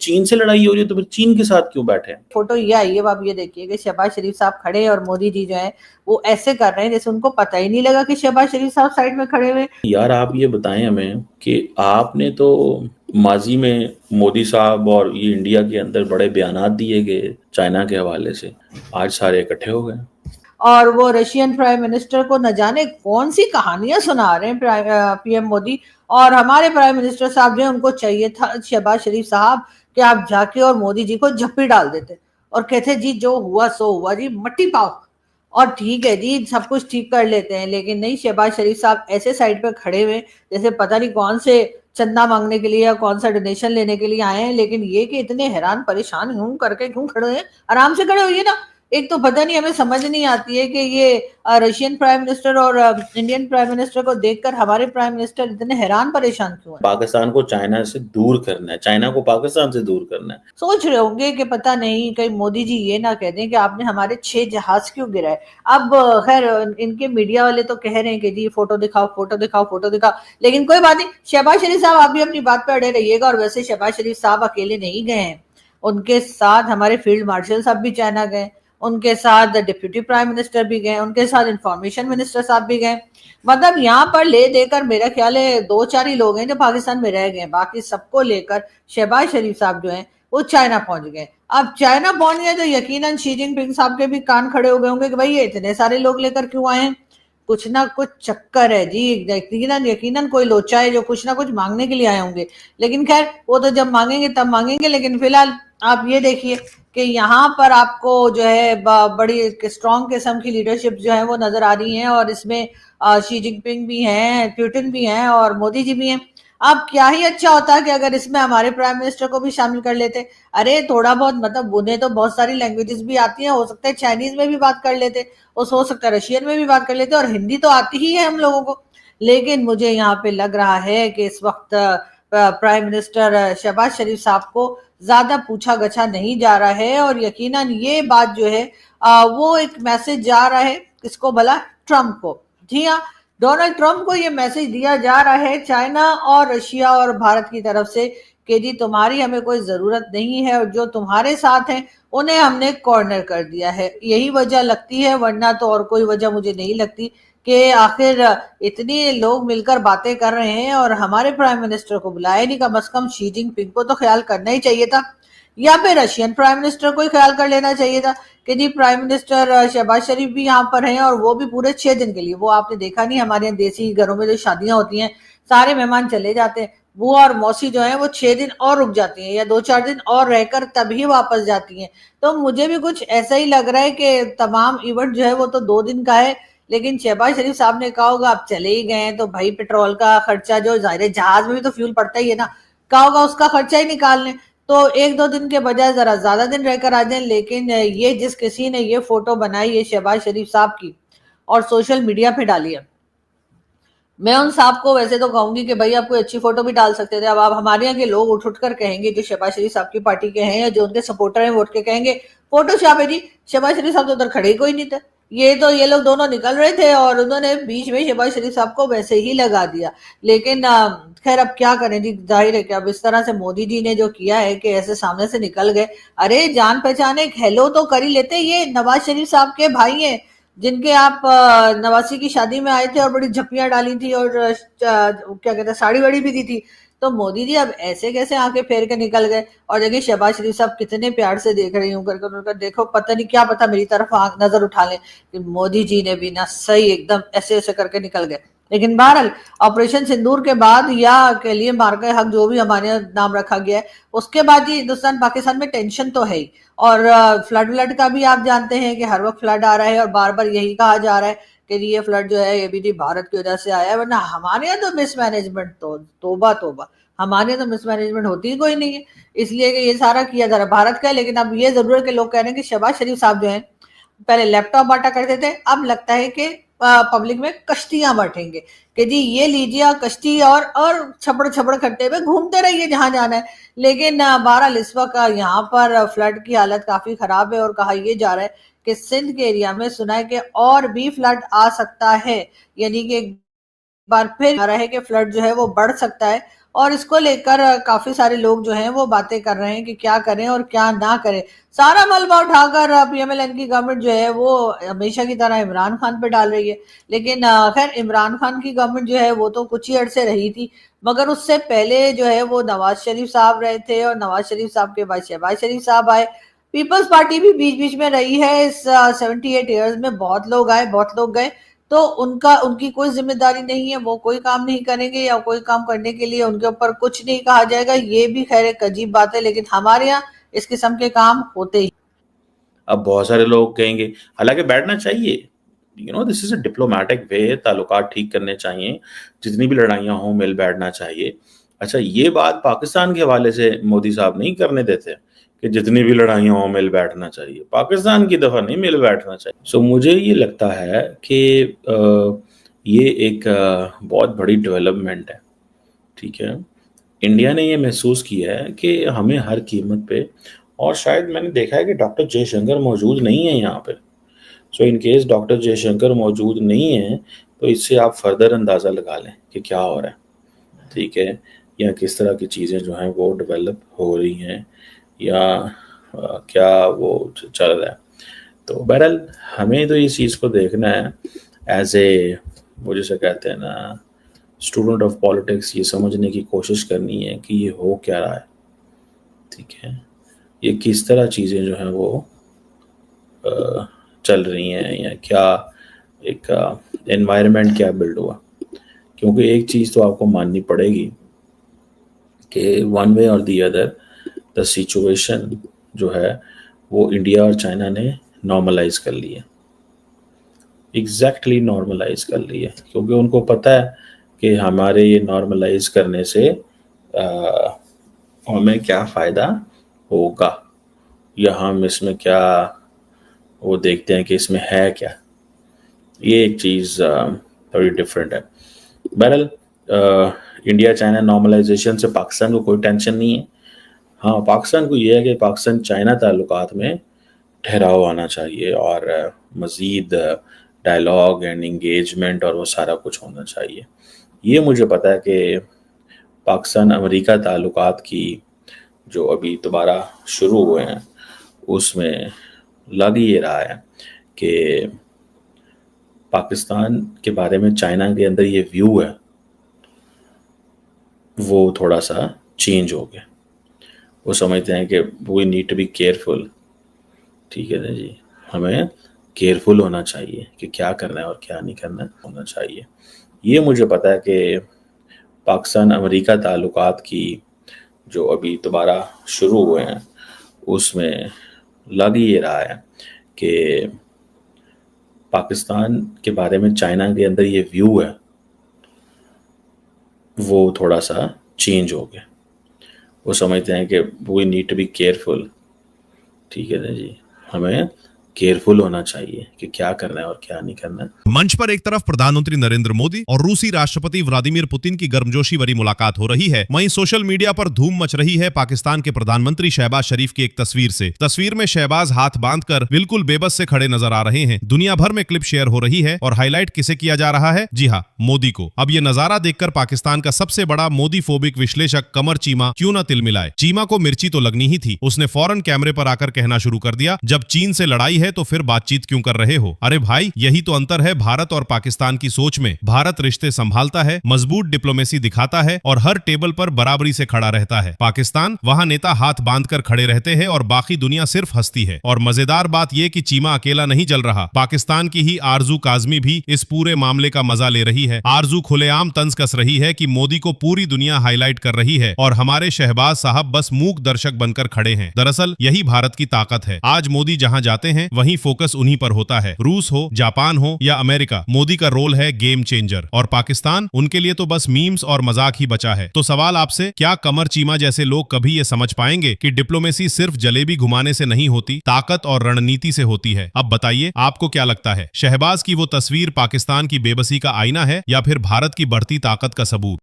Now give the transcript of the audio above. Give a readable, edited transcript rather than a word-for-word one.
चीन से लड़ाई हो रही है तो फिर चीन के साथ क्यों बैठे हैं? फोटो ये आई है, आप ये देखिए कि शहबाज शरीफ साहब खड़े हैं और मोदी जी जो है वो ऐसे कर रहे हैं जैसे उनको पता ही नहीं लगा कि शहबाज शरीफ साहब साइड में खड़े हुए। यार आप ये बताएं हमें कि आपने तो माजी में मोदी साहब और ये इंडिया के अंदर बड़े बयानात दिए गए चाइना के हवाले से, आज सारे इकट्ठे हो गए। और वो रशियन प्राइम मिनिस्टर को न जाने कौन सी कहानियां सुना रहे हैं पीएम मोदी। और हमारे प्राइम मिनिस्टर साहब जो है उनको चाहिए था शहबाज शरीफ साहब कि आप जाके और मोदी जी को झप्पी डाल देते और कहते जी जो हुआ सो हुआ जी, मट्टी पाओ और ठीक है जी, सब कुछ ठीक कर लेते हैं। लेकिन नहीं, शहबाज शरीफ साहब ऐसे साइड पे खड़े हुए जैसे पता नहीं कौन से चंदा मांगने के लिए या कौन सा डोनेशन लेने के लिए आए हैं। लेकिन ये कि इतने हैरान परेशान यूं करके क्यों खड़े हैं, आराम से खड़े होइए ना। एक तो पता नहीं, हमें समझ नहीं आती है कि ये रशियन प्राइम मिनिस्टर और इंडियन प्राइम मिनिस्टर को देखकर हमारे प्राइम मिनिस्टर इतने हैरान परेशान क्यों है। पाकिस्तान को चाइना से दूर करना है, चाइना को पाकिस्तान से दूर करना है। सोच रहे होंगे कि पता नहीं कहीं मोदी जी ये ना कह दें कि आपने हमारे 6 जहाज क्यों गिराए। अब खैर इनके मीडिया वाले तो कह रहे हैं कि जी फोटो दिखाओ फोटो दिखाओ फोटो दिखाओ, लेकिन कोई बात नहीं। शहबाज शरीफ साहब आप भी अपनी बात पर अड़े रहिएगा। और वैसे शहबाज शरीफ साहब अकेले नहीं गए हैं, उनके साथ हमारे फील्ड मार्शल साहब भी चाइना गए, उनके साथ डिप्यूटी प्राइम मिनिस्टर भी गए, उनके साथ इंफॉर्मेशन मिनिस्टर साहब भी गए। मतलब यहाँ पर ले देकर मेरा ख्याल है 2-4 ही लोग हैं जो पाकिस्तान में रह गए, बाकी सबको लेकर शहबाज शरीफ साहब जो हैं वो चाइना पहुंच गए। अब चाइना पहुंच गए तो यकीनन शी जिनपिंग साहब के भी कान खड़े हो गए होंगे कि भाई ये इतने सारे लोग लेकर क्यों आए हैं, कुछ ना कुछ चक्कर है जी। यकीनन यकीनन कोई लोचा है जो कुछ ना कुछ मांगने के लिए आए होंगे। लेकिन खैर वो तो जब मांगेंगे तब मांगेंगे। लेकिन फिलहाल आप ये देखिए कि यहाँ पर आपको जो है बड़ी स्ट्रॉन्ग किस्म की लीडरशिप जो है वो नजर आ रही है। और इसमें शी जिनपिंग भी हैं, पुतिन भी हैं और मोदी जी भी हैं। अब क्या ही अच्छा होता है कि अगर इसमें हमारे प्राइम मिनिस्टर को भी शामिल कर लेते। अरे थोड़ा बहुत, मतलब उन्हें तो बहुत सारी लैंग्वेजेस भी आती हैं, हो सकता है चाइनीज में भी बात कर लेते, हो सकता है रशियन में भी बात कर लेते, और हिंदी तो आती ही है हम लोगों को। लेकिन मुझे यहाँ पे लग रहा है कि इस वक्त प्राइम मिनिस्टर शहबाज शरीफ साहब को ज्यादा पूछा गछा नहीं जा रहा है। और यकीनन ये बात जो है वो एक मैसेज जा रहा है किसको भला, ट्रम्प को। जी हाँ, डोनाल्ड ट्रम्प को ये मैसेज दिया जा रहा है चाइना और रशिया और भारत की तरफ से कि जी तुम्हारी हमें कोई जरूरत नहीं है और जो तुम्हारे साथ हैं उन्हें हमने कॉर्नर कर दिया है। यही वजह लगती है, वरना तो और कोई वजह मुझे नहीं लगती कि आखिर इतने लोग मिलकर बातें कर रहे हैं और हमारे प्राइम मिनिस्टर को बुलाया नहीं। कम से कम शी जिनपिंग को तो ख्याल करना ही चाहिए था, या फिर रशियन प्राइम मिनिस्टर को ही ख्याल कर लेना चाहिए था कि जी प्राइम मिनिस्टर शहबाज शरीफ भी यहाँ पर हैं और वो भी पूरे 6 दिन के लिए। वो आपने देखा नहीं, हमारे यहाँ देसी घरों में जो शादियां होती हैं सारे मेहमान चले जाते हैं, बुआ और मौसी जो है वो 6 दिन और रुक जाती हैं या 2-4 दिन और रहकर तभी वापस जाती हैं। तो मुझे भी कुछ ऐसा ही लग रहा है कि तमाम इवेंट जो है वो तो 2 दिन का है। लेकिन शहबाज शरीफ साहब ने कहा होगा आप चले ही गए हैं तो भाई पेट्रोल का खर्चा, जो जाहिर है जहाज में भी तो फ्यूल पड़ता ही है ना, कहा होगा उसका खर्चा ही निकाल लें। तो 1-2 दिन के बजाय जरा ज्यादा दिन रहकर आ जाएं। लेकिन ये जिस किसी ने ये फोटो बनाई है शहबाज शरीफ साहब की और सोशल मीडिया पे डाली है, मैं उन साहब को वैसे तो कहूंगी कि भाई आप कोई अच्छी फोटो भी डाल सकते थे। अब आप हमारे यहाँ के लोग उठ उठ कर कहेंगे जो शहबाज शरीफ साहब की पार्टी के हैं या जो उनके सपोर्टर हैं वो उठ के कहेंगे फोटो छाप है जी, शहबाज शरीफ साहब तो उधर खड़े ही कोई नहीं थे। ये लोग दोनों निकल रहे थे और उन्होंने बीच में शहबाज शरीफ साहब को वैसे ही लगा दिया। लेकिन खैर अब क्या करें जी, जाहिर है कि अब इस तरह से मोदी जी ने जो किया है कि ऐसे सामने से निकल गए। अरे जान पहचान एक हेलो तो कर ही लेते। ये नवाज शरीफ साहब के भाई हैं जिनके आप नवासी की शादी में आए थे और बड़ी झप्पियां डाली थी और क्या कहते हैं साड़ी वाड़ी भी दी थी। तो मोदी जी अब ऐसे कैसे आके फेर के निकल गए। और देखिए शहबाज शरीफ साहब कितने प्यार से देख रही हूँ करके, उनका देखो पता नहीं क्या पता मेरी तरफ आंख नजर उठा ले कि मोदी जी ने भी ना सही एकदम ऐसे ऐसे करके निकल गए। लेकिन बहरहाल ऑपरेशन सिंदूर के बाद या के लिए मार्के हक जो भी हमारे यहाँ नाम रखा गया है, उसके बाद ही हिंदुस्तान पाकिस्तान में टेंशन तो है ही। और फ्लड व्लड का भी आप जानते हैं कि हर वक्त फ्लड आ रहा है और बार बार यही कहा जा रहा है कि ये फ्लड जो है ये भी नहीं भारत की वजह से आया है। वरना हमारे यहाँ तो मिसमैनेजमेंट तो तोबा तोबा, हमारे यहाँ तो मिसमैनेजमेंट होती ही कोई नहीं है। इसलिए कि ये सारा किया जा रहा है भारत का है। लेकिन अब ये जरूर है कि लोग कह रहे हैं कि शहबाज शरीफ साहब जो है पहले लैपटॉप बांटा करते थे, अब लगता है कि पब्लिक में कश्तियां बांटेंगे कि जी ये लीजिए कश्ती और छपड़ छपड़ खट्टे पे घूमते रहिए जहां जाना है। लेकिन बहरहाल इस वक्त यहाँ पर फ्लड की हालत काफी खराब है और कहा यह जा रहा है कि सिंध के एरिया में सुना है कि और भी फ्लड आ सकता है। यानी कि एक बार फिर आ रहा है कि फ्लड जो है वो बढ़ सकता है और इसको लेकर काफी सारे लोग जो हैं वो बातें कर रहे हैं कि क्या करें और क्या ना करें। सारा मलबा उठाकर पीएमएलएन की गवर्नमेंट जो है वो हमेशा की तरह इमरान खान पे डाल रही है। लेकिन खैर इमरान खान की गवर्नमेंट जो है वो तो कुछ ही अर्से रही थी, मगर उससे पहले जो है वो नवाज शरीफ साहब रहे थे और नवाज शरीफ साहब के बाद शहबाज शरीफ साहब आए। पीपल्स पार्टी भी बीच बीच में रही है। इस 78 ईयर्स में बहुत लोग आए, बहुत लोग गए, तो उनकी कोई जिम्मेदारी नहीं है, वो कोई काम नहीं करेंगे या कोई काम करने के लिए उनके ऊपर कुछ नहीं कहा जाएगा, ये भी खैर एक अजीब बात है। लेकिन हमारे यहाँ इस किस्म के काम होते ही। अब बहुत सारे लोग कहेंगे, हालांकि बैठना चाहिए, this is a diplomatic way, ताल्लुकात ठीक करने चाहिए, जितनी भी लड़ाइयाँ हों मिल बैठना चाहिए। अच्छा, ये बात पाकिस्तान के हवाले से मोदी साहब नहीं करने देते कि जितनी भी लड़ाइयाँ हों मिल बैठना चाहिए, पाकिस्तान की दफा नहीं मिल बैठना चाहिए। सो मुझे ये लगता है कि ये एक बहुत बड़ी डेवलपमेंट है, ठीक है। इंडिया ने ये महसूस किया है कि हमें हर कीमत पे, और शायद मैंने देखा है कि डॉक्टर जयशंकर मौजूद नहीं है यहाँ पे। सो इन केस डॉक्टर जयशंकर मौजूद नहीं है तो इससे आप फर्दर अंदाज़ा लगा लें कि क्या हो रहा है, ठीक है, या किस तरह की चीज़ें जो हैं वो डेवलप हो रही हैं, या क्या वो चल रहा है। तो बहरहाल हमें तो इस चीज़ को देखना है एज ए, वो जैसे कहते हैं ना, स्टूडेंट ऑफ पॉलिटिक्स, ये समझने की कोशिश करनी है कि ये हो क्या रहा है, ठीक है, ये किस तरह चीज़ें जो हैं वो चल रही हैं, या क्या एक एनवायरनमेंट क्या बिल्ड हुआ। क्योंकि एक चीज़ तो आपको माननी पड़ेगी कि वन वे और दी अदर द सिचुएशन जो है वो इंडिया और चाइना ने नॉर्मलाइज कर ली है, एग्जैक्टली नॉर्मलाइज कर ली है, क्योंकि उनको पता है कि हमारे ये नॉर्मलाइज करने से हमें क्या फ़ायदा होगा, या हम इसमें क्या वो देखते हैं कि इसमें है क्या। ये एक चीज़ थोड़ी डिफरेंट है। बहरहाल इंडिया चाइना नॉर्मलाइजेशन से पाकिस्तान को कोई टेंशन नहीं है। हाँ, पाकिस्तान को ये है कि पाकिस्तान चाइना ताल्लुकात में ठहराव आना चाहिए और मज़ीद डायलॉग एंड इंगेजमेंट और वो सारा कुछ होना चाहिए। ये मुझे पता है कि पाकिस्तान अमेरिका ताल्लुकात की जो अभी दोबारा शुरू हुए हैं उसमें लग ये रहा है कि पाकिस्तान के बारे में चाइना के अंदर ये व्यू है वो थोड़ा सा चेंज हो गया। वो समझते हैं कि we need to be careful, ठीक है ना जी, हमें केयरफुल होना चाहिए कि क्या करना है और क्या नहीं करना होना चाहिए। ये मुझे पता है कि पाकिस्तान अमेरिका ताल्लुकात की जो अभी दोबारा शुरू हुए हैं उसमें लग ये रहा है कि पाकिस्तान के बारे में चाइना के अंदर ये व्यू है वो थोड़ा सा चेंज हो गया। वो समझते हैं कि we need to be careful, ठीक है ना जी, हमें केयरफुल होना चाहिए कि क्या करना है और क्या नहीं करना। मंच पर एक तरफ प्रधानमंत्री नरेंद्र मोदी और रूसी राष्ट्रपति व्लादिमीर पुतिन की गर्मजोशी भरी मुलाकात हो रही है, वहीं सोशल मीडिया पर धूम मच रही है पाकिस्तान के प्रधानमंत्री शहबाज शरीफ की एक तस्वीर से। तस्वीर में शहबाज हाथ बांधकर बिल्कुल बेबस से खड़े नजर आ रहे हैं। दुनिया भर में क्लिप शेयर हो रही है और हाईलाइट किसे किया जा रहा है? जी हाँ, मोदी को। अब ये नजारा देखकर पाकिस्तान का सबसे बड़ा मोदी फोबिक विश्लेषक कमर चीमा क्यों न तिलमिलाए। चीमा को मिर्ची तो लगनी ही थी। उसने फौरन कैमरे पर आकर कहना शुरू कर दिया, जब चीन से लड़ाई है तो फिर बातचीत क्यों कर रहे हो? अरे भाई, यही तो अंतर है भारत और पाकिस्तान की सोच में। भारत रिश्ते संभालता है, मजबूत डिप्लोमेसी दिखाता है और हर टेबल पर बराबरी से खड़ा रहता है। पाकिस्तान, वहां नेता हाथ बांधकर खड़े रहते हैं और बाकी दुनिया सिर्फ हंसती है। और मजेदार बात यह कि चीमा अकेला नहीं जल रहा, पाकिस्तान की ही आरजू काजमी भी इस पूरे मामले का मजा ले रही है। आरजू खुलेआम तंज कस रही है कि मोदी को पूरी दुनिया हाईलाइट कर रही है और हमारे शहबाज साहब बस मूक दर्शक बनकर खड़े हैं। दरअसल यही भारत की ताकत है। आज मोदी जहां जाते हैं वहीं फोकस उन्हीं पर होता है। रूस हो, जापान हो या अमेरिका, मोदी का रोल है गेम चेंजर। और पाकिस्तान, उनके लिए तो बस मीम्स और मजाक ही बचा है। तो सवाल आपसे, क्या कमर चीमा जैसे लोग कभी ये समझ पाएंगे कि डिप्लोमेसी सिर्फ जलेबी घुमाने से नहीं होती, ताकत और रणनीति से होती है? अब बताइए, आपको क्या लगता है? शहबाज की वो तस्वीर पाकिस्तान की बेबसी का आईना है या फिर भारत की बढ़ती ताकत का सबूत?